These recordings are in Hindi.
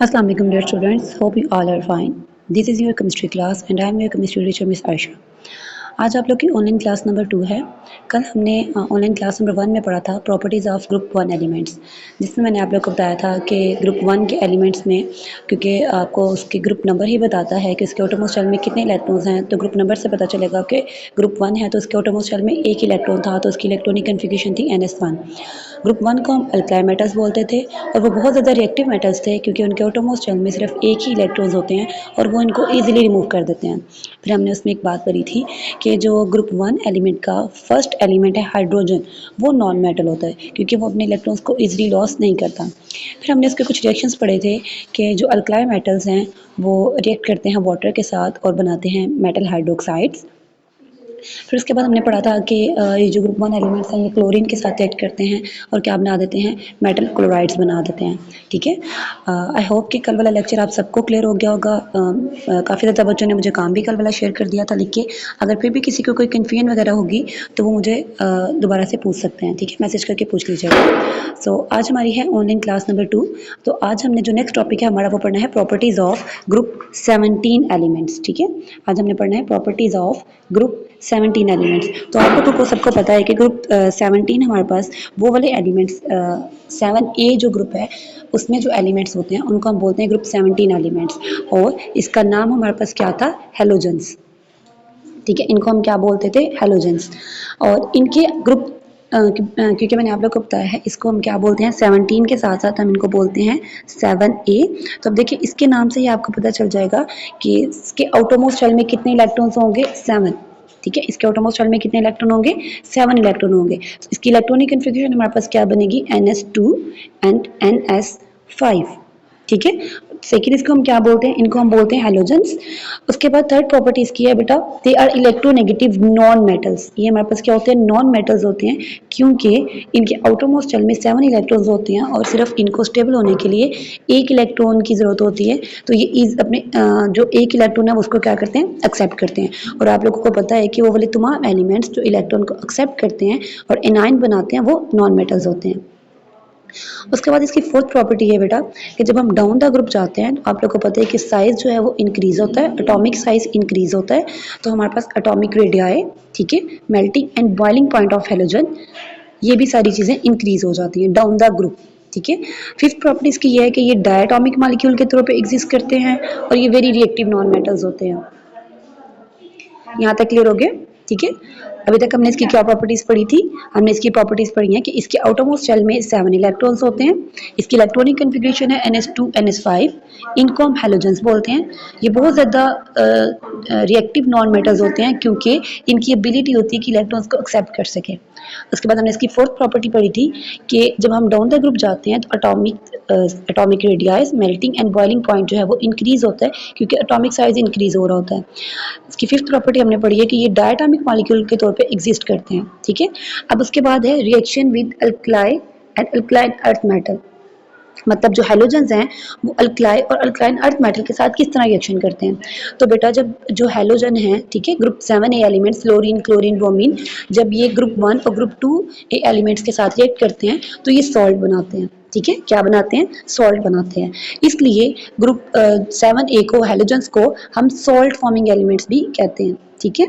Assalamu alaikum dear students, hope you all are fine. This is your chemistry class and I am your chemistry teacher Miss Aisha. आज आप लोग की ऑनलाइन क्लास नंबर 2 है। कल हमने ऑनलाइन क्लास नंबर 1 में पढ़ा था प्रॉपर्टीज़ ऑफ ग्रुप 1 एलिमेंट्स, जिसमें मैंने आप लोग को बताया था कि ग्रुप 1 के एलिमेंट्स में, क्योंकि आपको उसके ग्रुप नंबर ही बताता है कि उसके एटॉमिक शेल में कितने इलेक्ट्रॉन्स हैं, तो ग्रुप नंबर से पता चलेगा कि ग्रुप 1 है तो उसके एटॉमिक शेल में एक इलेक्ट्रॉन था, तो उसकी इलेक्ट्रॉनिक कन्फिग्रेशन थी NS1। ग्रुप 1 को हम अल्काइल मेटल्स बोलते थे और वो बहुत ज़्यादा रिएक्टिव मेटल्स थे क्योंकि उनके एटॉमिक शेल में सिर्फ एक ही इलेक्ट्रॉन्स होते हैं और वो इनको ईजिली रिमूव कर देते हैं। फिर हमने उसमें एक बात पढ़ी थी कि जो ग्रुप 1 एलिमेंट का फर्स्ट एलिमेंट है हाइड्रोजन, वो नॉन मेटल होता है क्योंकि वो अपने इलेक्ट्रॉन्स को इजीली लॉस नहीं करता। फिर हमने उसके कुछ रिएक्शंस पढ़े थे कि जो अल्काइल मेटल्स हैं वो रिएक्ट करते हैं वाटर के साथ और बनाते हैं मेटल हाइड्रोक्साइड्स। फिर उसके बाद हमने पढ़ा था कि ये जो ग्रुप 1 एलिमेंट्स हैं ये क्लोरीन के साथ रिएक्ट करते हैं और क्या बना देते हैं, मेटल क्लोराइड्स बना देते हैं। ठीक है, आई होप कि कल वाला लेक्चर आप सबको क्लियर हो गया होगा। काफ़ी ज़्यादा बच्चों ने मुझे काम भी कल वाला शेयर कर दिया था लिख के। अगर फिर भी किसी को कोई कन्फ्यूजन वगैरह होगी तो वो मुझे दोबारा से पूछ सकते हैं। ठीक है, मैसेज करके पूछ लीजिएगा। सो आज हमारी है ऑनलाइन क्लास नंबर 2। तो आज हमने जो नेक्स्ट टॉपिक है हमारा वो पढ़ना है प्रॉपर्टीज़ ऑफ ग्रुप 17 एलिमेंट्स। ठीक है, आज हमने पढ़ना है प्रॉपर्टीज़ ऑफ ग्रुप 17 एलिमेंट्स। तो आप लोगों को सबको पता है कि ग्रुप 17 हमारे पास वो वाले एलिमेंट्स 7A जो ग्रुप है उसमें जो एलिमेंट्स होते हैं उनको हम बोलते हैं ग्रुप 17 एलिमेंट्स, और इसका नाम हमारे पास क्या था, हेलोजेंस। ठीक है, इनको हम क्या बोलते थे, हेलोजेंस। और इनके ग्रुप क्योंकि मैंने आप लोग को बताया है इसको हम क्या बोलते हैं, 17 के साथ साथ हम इनको बोलते हैं 7A। तो अब देखिए इसके नाम से ही आपको पता चल जाएगा कि इसके आउटरमोस्ट शेल में कितने इलेक्ट्रॉन्स होंगे, 7। ठीक है, इसके आउटरमोस्ट शेल में कितने इलेक्ट्रॉन होंगे, 7 इलेक्ट्रॉन होंगे। तो इसकी इलेक्ट्रॉनिक कन्फिग्रेशन हमारे पास क्या बनेगी, NS2 एंड NS5। ठीक है, सेकेंड इसको हम क्या बोलते हैं, इनको हम बोलते हैं हेलोजेंस। उसके बाद थर्ड प्रॉपर्टी इसकी है बेटा, they are electronegative non metals. ये हमारे पास क्या होते हैं, नॉन मेटल्स होते हैं क्योंकि इनके आउटरमोस्ट शेल में 7 इलेक्ट्रॉन्स होते हैं और सिर्फ इनको स्टेबल होने के लिए एक इलेक्ट्रॉन की ज़रूरत होती है। तो ये अपने जो एक इलेक्ट्रॉन है उसको क्या करते हैं, एक्सेप्ट करते हैं। और आप लोगों को पता है कि वो वाले तमाम एलिमेंट्स जो इलेक्ट्रॉन को एक्सेप्ट करते हैं और एनाइन बनाते हैं वो नॉन मेटल्स होते हैं। उसके बाद इसकी फोर्थ प्रॉपर्टी है बेटा कि जब हम डाउन द ग्रुप जाते हैं तो आप लोग को पता है कि साइज जो है वो इंक्रीज होता है, एटॉमिक साइज इंक्रीज होता है। तो हमारे पास एटॉमिक रेडियाई, ठीक है, melting and boiling point of halogen, ये भी सारी चीज़ें इंक्रीज हो जाती हैं डाउन द ग्रुप। ठीक है, फिफ्थ प्रॉपर्टी इसकी ये है कि ये डायटोमिक मॉलिक्यूल के तौर पे एग्जिस्ट करते हैं और ये वेरी रिएक्टिव नॉन मेटल्स होते हैं। यहाँ तक क्लियर हो गया। ठीक है, अभी तक हमने इसकी क्या प्रॉपर्टीज पढ़ी थी, हमने इसकी प्रॉपर्टीज पढ़ी हैं कि इसके आउटरमोस्ट शेल में 7 इलेक्ट्रॉन्स होते हैं, इसकी इलेक्ट्रॉनिक कन्फिग्रेशन है NS2 NS5, इनको हम हेलोजेंस बोलते हैं। ये बहुत ज़्यादा रिएक्टिव नॉन मेटल्स होते हैं क्योंकि इनकी एबिलिटी होती है कि इलेक्ट्रॉन्स को एक्सेप्ट कर सके। उसके बाद हमने इसकी फोर्थ प्रॉपर्टी पढ़ी थी कि जब हम डाउन द ग्रुप जाते हैं तो atomic radius, melting and boiling point जो है वो इंक्रीज होता है क्योंकि एटॉमिक साइज इंक्रीज हो रहा होता है। इसकी फिफ्थ प्रॉपर्टी हमने पढ़ी है कि ये डायटोमिक मॉलिक्यूल के तौर पे एग्जिस्ट करते हैं। ठीक है, अब उसके बाद है reaction with alkali and alkaline earth metal. मतलब जो हेलोजेंस हैं वो अल्कलाई और अल्कलाइन अर्थ मेटल के साथ किस तरह रिएक्शन करते हैं। तो बेटा जब जो हेलोजन है, ठीक है, group 7A elements fluorine, chlorine, bromine, जब ये ग्रुप 1 और ग्रुप 2A एलिमेंट्स के साथ रिएक्ट करते हैं तो ये सॉल्ट बनाते हैं। ठीक है, क्या बनाते हैं, सॉल्ट बनाते हैं। इसलिए ग्रुप 7A को, हेलोजेंस को हम सॉल्ट फॉर्मिंग एलिमेंट्स भी कहते हैं। ठीक है,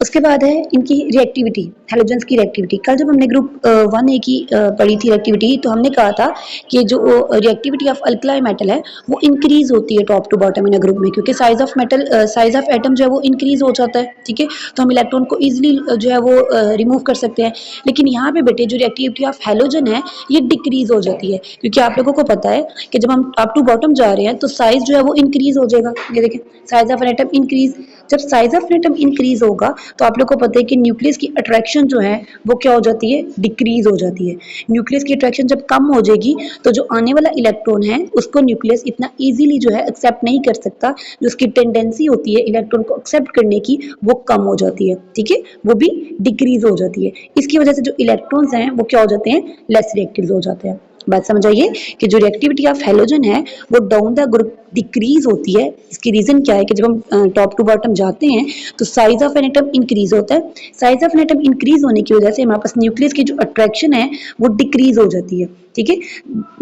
उसके बाद है इनकी रिएक्टिविटी, हेलोजेंस की रिएक्टिविटी। कल जब हमने ग्रुप 1A की पढ़ी थी रिएक्टिविटी, तो हमने कहा था कि जो रिएक्टिविटी ऑफ अल्कलाई मेटल है वो इंक्रीज होती है top to bottom in a group में, क्योंकि size of metal, size of atom जो है वो इंक्रीज हो जाता है। ठीक है, तो हम इलेक्ट्रॉन को ईजिली जो है वो रिमूव कर सकते हैं। लेकिन यहाँ पे बेटे जो रिएक्टिविटी ऑफ हेलोजन है ये डिक्रीज हो जाती है क्योंकि आप लोगों को पता है कि जब हम टॉप टू बॉटम जा रहे हैं तो साइज जो है वो इंक्रीज हो जाएगा। ये देखें, size of an atom increase. जब साइज ऑफ एटम इंक्रीज होगा तो आप लोग को पता है कि न्यूक्लियस की अट्रैक्शन जो है वो क्या हो जाती है, डिक्रीज हो जाती है। न्यूक्लियस की अट्रैक्शन जब कम हो जाएगी तो जो आने वाला इलेक्ट्रॉन है उसको न्यूक्लियस इतना इजीली जो है एक्सेप्ट नहीं कर सकता, जो उसकी टेंडेंसी होती है इलेक्ट्रॉन को एक्सेप्ट करने की वो कम हो जाती है। ठीक है, वो भी डिक्रीज हो जाती है। इसकी वजह से जो इलेक्ट्रॉन्स हैं वो क्या हो जाते हैं, लेस रिएक्टिव हो जाते हैं। बात समझ आइए कि जो रिएक्टिविटी ऑफ हैलोजन है वो डाउन द ग्रुप डिक्रीज होती है। इसकी रीजन क्या है कि जब हम टॉप टू बॉटम जाते हैं तो size of an atom increase होता है। Size of an atom increase होने की वजह से हमारे पास न्यूक्लियस की जो अट्रैक्शन है वो डिक्रीज हो जाती है। ठीक है,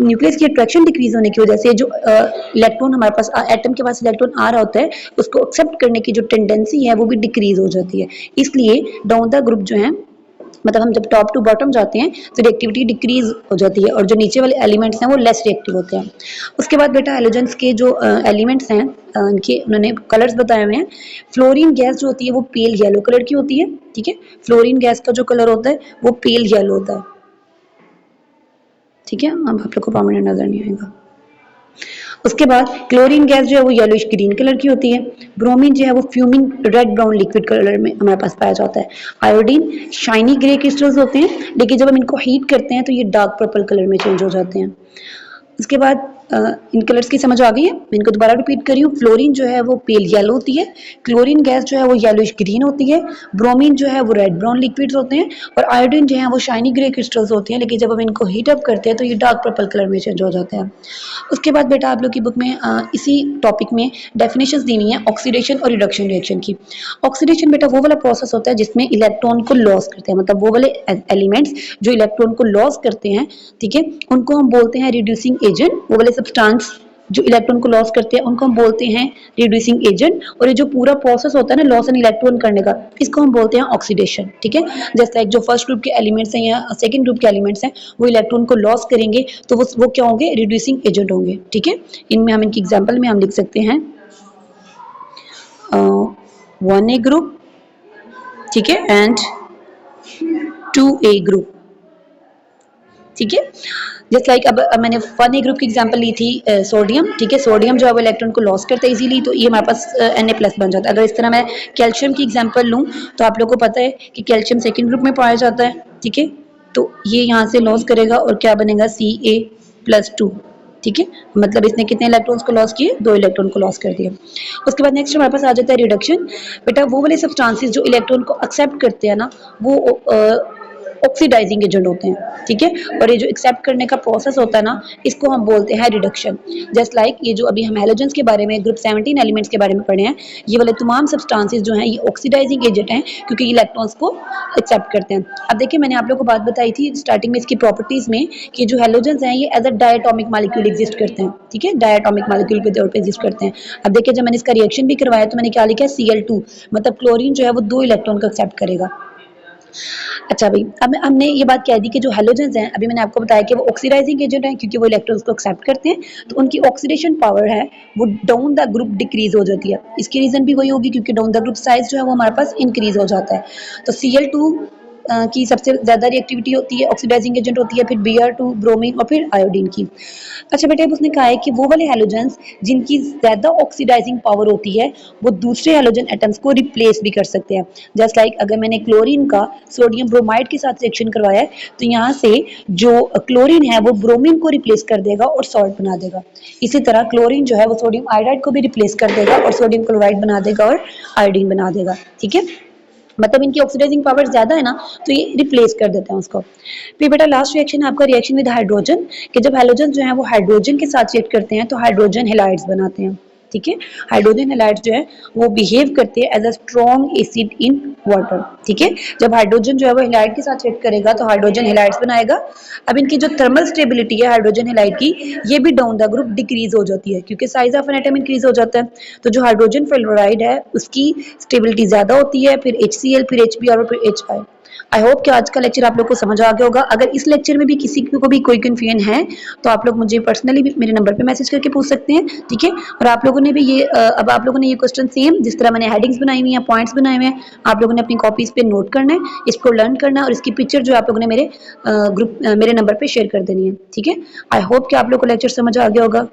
न्यूक्लियस की अट्रैक्शन डिक्रीज होने की वजह से जो इलेक्ट्रॉन हमारे पास एटम के पास इलेक्ट्रॉन आ रहा होता है उसको एक्सेप्ट करने की जो टेंडेंसी है वो भी डिक्रीज हो जाती है। इसलिए डाउन द ग्रुप जो है, मतलब हम जब टॉप टू बॉटम जाते हैं तो रिएक्टिविटी डिक्रीज हो जाती है और जो नीचे वाले एलिमेंट्स हैं वो लेस रिएक्टिव होते हैं। उसके बाद बेटा हैलोजेंस के जो एलिमेंट्स हैं इनके उन्होंने कलर्स बताए हुए हैं। फ्लोरीन गैस जो होती है वो पेल येलो कलर की होती है। ठीक है, फ्लोरीन गैस का जो कलर होता है वो पेल येलो होता है। ठीक है, अब आप लोग को प्रोमिनेंट नजर नहीं आएगा। उसके बाद क्लोरीन गैस जो है वो येलोइश ग्रीन कलर की होती है। ब्रोमीन जो है वो fuming red brown liquid colour में हमारे पास पाया जाता है। आयोडीन शाइनी ग्रे क्रिस्टल्स होते हैं, लेकिन जब हम इनको हीट करते हैं तो ये डार्क पर्पल कलर में चेंज हो जाते हैं। उसके बाद इन कलर्स की समझ आ गई है, मैं इनको दोबारा रिपीट कर रही हूँ। फ्लोरीन जो है वो पेल येलो होती है, क्लोरीन गैस जो है वो येलोइश ग्रीन होती है, ब्रोमीन जो है वो रेड ब्राउन लिक्विड्स होते हैं और आयोडीन जो है वो शाइनी ग्रे क्रिस्टल्स होती हैं, लेकिन जब हम इनको हीट अप करते हैं तो ये डार्क पर्पल कलर में चेंज हो जाते हैं। उसके बाद बेटा आप लोग की बुक में इसी टॉपिक में डेफिनेशंस दी हुई हैं ऑक्सीडेशन और रिडक्शन रिएक्शन की। ऑक्सीडेशन बेटा वो वाला प्रोसेस होता है जिसमें इलेक्ट्रॉन को लॉस करते हैं, मतलब वो वाले एलिमेंट्स जो इलेक्ट्रॉन को लॉस करते हैं, ठीक है, उनको हम बोलते हैं रिड्यूसिंग एजेंट। वो वाले सब्सटेंस जो इलेक्ट्रॉन को लॉस करते हैं उनको हम बोलते हैं रिड्यूसिंग एजेंट। और ये जो पूरा प्रोसेस होता है ना लॉस एन इलेक्ट्रॉन करने का, इसको हम बोलते हैं ऑक्सीडेशन। ठीक है, जैसे लाइक जो फर्स्ट ग्रुप के एलिमेंट्स हैं या सेकंड ग्रुप के एलिमेंट्स हैं वो इलेक्ट्रॉन को लॉस करेंगे तो वो क्या होंगे, रिड्यूसिंग एजेंट होंगे। ठीक है, इनमें हम इनकी एग्जाम्पल में हम लिख सकते हैं 1A ग्रुप, ठीक है, एंड 2A ग्रुप। ठीक है, जस्ट लाइक अब मैंने 1A ग्रुप की एग्जांपल ली थी सोडियम। ठीक है, सोडियम जो है वो इलेक्ट्रॉन को लॉस करता है इजीली, तो ये हमारे पास Na+ बन जाता है। अगर इस तरह मैं कैल्शियम की एग्जांपल लूँ तो आप लोगों को पता है कि कैल्शियम सेकंड ग्रुप में पाया जाता है। ठीक है, तो ये यहाँ से लॉस करेगा और क्या बनेगा, Ca+2। ठीक है, मतलब इसने कितने इलेक्ट्रॉन्स को लॉस किए, 2 इलेक्ट्रॉन को लॉस कर दिया। उसके बाद नेक्स्ट हमारे पास आ जाता है रिडक्शन। बेटा वो वाले सब्सटेंसेस जो इलेक्ट्रॉन को एक्सेप्ट करते हैं ना वो ऑक्सीडाइजिंग एजेंट होते हैं। ठीक है, और ये जो एक्सेप्ट करने का प्रोसेस होता है ना इसको हम बोलते हैं रिडक्शन। जस्ट लाइक ये जो अभी हम हैलोजेंस के बारे में ग्रुप 17 एलिमेंट्स के बारे में पढ़े हैं, ये वाले तमाम सब्सटेंसेस जो हैं ये ऑक्सीडाइजिंग एजेंट हैं क्योंकि ये इलेक्ट्रॉन्स को एक्सेप्ट करते हैं। अब देखिए मैंने आप लोगों को बात बताई थी स्टार्टिंग में इसकी प्रॉपर्टीज में कि जो हैलोजेंस हैं ये as a diatomic molecule exist करते हैं। ठीक है, डायटोमिक मॉलिक्यूल के तौर पे एग्जिस्ट करते हैं। अब देखिए जब मैंने इसका रिएक्शन भी करवाया तो मैंने क्या लिखा है, Cl2, मतलब क्लोरीन जो है वो 2 इलेक्ट्रॉन को एक्सेप्ट करेगा। अच्छा भाई, अब हमने ये बात कह दी कि जो हैलोजेंस हैं अभी मैंने आपको बताया कि वो ऑक्सीडाइजिंग एजेंट हैं क्योंकि वो इलेक्ट्रॉन्स को एक्सेप्ट करते हैं, तो उनकी ऑक्सीडेशन पावर है वो डाउन द ग्रुप डिक्रीज हो जाती है। इसकी रीजन भी वही होगी क्योंकि डाउन द ग्रुप साइज जो है वो हमारे पास इंक्रीज हो जाता है। तो Cl2 की सबसे ज़्यादा रिएक्टिविटी होती है, ऑक्सीडाइजिंग एजेंट होती है, फिर Br2, ब्रोमीन और फिर आयोडीन की। अच्छा बेटे, अब उसने कहा है कि वो वाले हैलोजेंस जिनकी ज़्यादा ऑक्सीडाइजिंग पावर होती है वो दूसरे हैलोजन एटम्स को रिप्लेस भी कर सकते हैं। जस्ट लाइक अगर मैंने क्लोरीन का सोडियम ब्रोमाइड के साथ रिएक्शन करवाया है तो यहाँ से जो क्लोरीन है वो ब्रोमीन को रिप्लेस कर देगा और सॉल्ट बना देगा। इसी तरह क्लोरीन जो है वो सोडियम आयोडाइड को भी रिप्लेस कर देगा और सोडियम क्लोराइड बना देगा और आयोडीन बना देगा। ठीक है, मतलब इनकी ऑक्सीडाइजिंग पावर ज्यादा है ना तो ये रिप्लेस कर देते हैं उसको। फिर बेटा लास्ट रिएक्शन है आपका रिएक्शन विद हाइड्रोजन, कि जब हैलोजन जो है वो हाइड्रोजन के साथ रिएक्ट करते हैं तो हाइड्रोजन हैलाइड्स बनाते हैं। ठीक है, हाइड्रोजन हैलाइड्स जो है वो बिहेव करते हैं as a strong acid in water. ठीक है, जब हाइड्रोजन जो है वो हैलाइड के साथ रिएक्ट करेगा तो हाइड्रोजन हैलाइड्स बनाएगा। अब इनकी जो थर्मल स्टेबिलिटी है हाइड्रोजन हैलाइड की, ये भी डाउन द ग्रुप डिक्रीज हो जाती है क्योंकि size of an atom increase हो जाता है। तो जो हाइड्रोजन फ्लोराइड है उसकी स्टेबिलिटी ज्यादा होती है, फिर HCl, फिर HBr और फिर HI। आई होप कि आज का लेक्चर आप लोग को समझ आ गया होगा। अगर इस लेक्चर में भी किसी को भी कोई कंफ्यूजन है तो आप लोग मुझे पर्सनली भी मेरे नंबर पे मैसेज करके पूछ सकते हैं। ठीक है, और आप लोगों ने भी ये अब आप लोगों ने ये क्वेश्चन सेम जिस तरह मैंने हेडिंग्स बनाई हुई हैं, पॉइंट्स बनाए हुए हैं, आप लोगों ने अपनी कॉपीज पे नोट करना है, इसको लर्न करना है और इसकी पिक्चर जो आप लोगों ने मेरे ग्रुप मेरे नंबर पे शेयर कर देनी है। ठीक है, आई होप कि आप लोग को लेक्चर समझ आ गया होगा।